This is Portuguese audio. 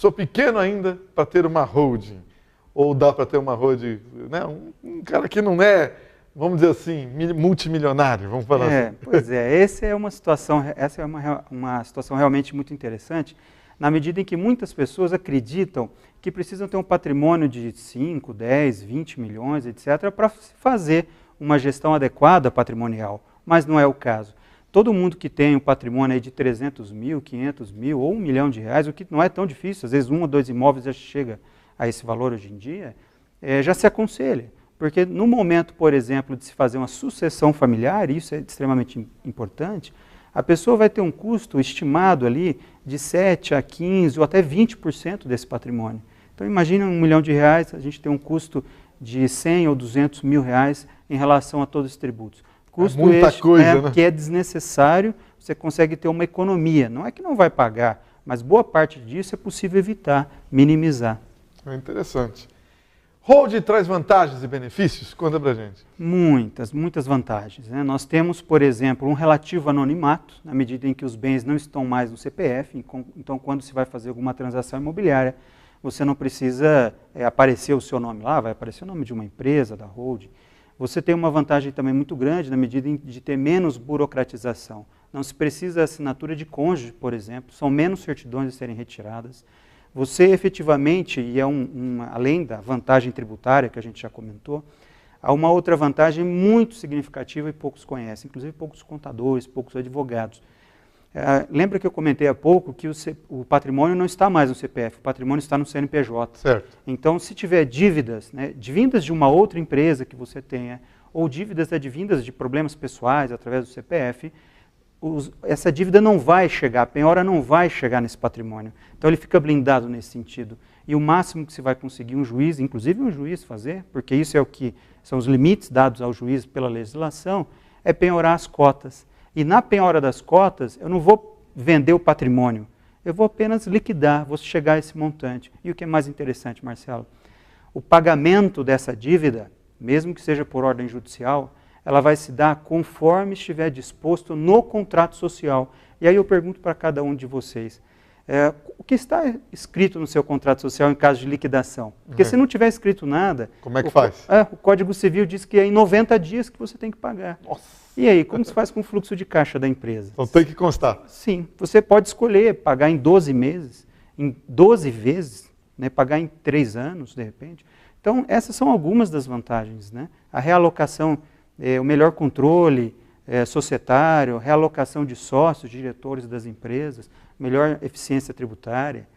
sou pequeno ainda para ter uma holding. Ou dá para ter uma holding, né? Um cara que não é, vamos dizer assim, multimilionário, vamos falar assim. Pois é, essa é uma situação realmente muito interessante, na medida em que muitas pessoas acreditam que precisam ter um patrimônio de 5, 10, 20 milhões, etc., para fazer uma gestão adequada patrimonial, mas não é o caso. Todo mundo que tem um patrimônio aí de 300 mil, 500 mil ou R$1 milhão, o que não é tão difícil, às vezes 1 ou 2 imóveis já chega a esse valor hoje em dia, já se aconselha. Porque no momento, por exemplo, de se fazer uma sucessão familiar, e isso é extremamente importante, a pessoa vai ter um custo estimado ali de 7 a 15 ou até 20% desse patrimônio. Então imagina R$1 milhão, a gente tem um custo de 100 ou 200 mil reais em relação a todos os tributos. Custo este, coisa, né? Que é desnecessário, você consegue ter uma economia. Não é que não vai pagar, mas boa parte disso é possível evitar, minimizar. É interessante. Holding traz vantagens e benefícios? Conta pra gente. Muitas vantagens, né? Nós temos, por exemplo, um relativo anonimato, na medida em que os bens não estão mais no CPF, então quando se vai fazer alguma transação imobiliária, você não precisa aparecer o seu nome lá, vai aparecer o nome de uma empresa, da holding. Você tem uma vantagem também muito grande na medida de ter menos burocratização. Não se precisa da assinatura de cônjuge, por exemplo, são menos certidões a serem retiradas. Você efetivamente, e além da vantagem tributária que a gente já comentou, há uma outra vantagem muito significativa e poucos conhecem, inclusive poucos contadores, poucos advogados. Lembra que eu comentei há pouco que o patrimônio não está mais no CPF, o patrimônio está no CNPJ. Certo. Então, se tiver dívidas, né, vindas de uma outra empresa que você tenha, ou dívidas advindas de problemas pessoais através do CPF, essa dívida não vai chegar, a penhora não vai chegar nesse patrimônio. Então ele fica blindado nesse sentido. E o máximo que se vai conseguir um juiz, inclusive um juiz fazer, porque isso é o que são os limites dados ao juiz pela legislação, é penhorar as cotas. E na penhora das cotas, eu não vou vender o patrimônio, eu vou apenas liquidar, vou chegar a esse montante. E o que é mais interessante, Marcelo, o pagamento dessa dívida, mesmo que seja por ordem judicial, ela vai se dar conforme estiver disposto no contrato social. E aí eu pergunto para cada um de vocês, o que está escrito no seu contrato social em caso de liquidação? Porque se não tiver escrito nada... Como é que faz? O Código Civil diz que é em 90 dias que você tem que pagar. Nossa. E aí, como se faz com o fluxo de caixa da empresa? Então tem que constar. Sim, você pode escolher pagar em 12 meses, em 12 vezes, né, pagar em 3 anos, de repente. Então, essas são algumas das vantagens, né? A realocação, o melhor controle societário, realocação de sócios, diretores das empresas, melhor eficiência tributária.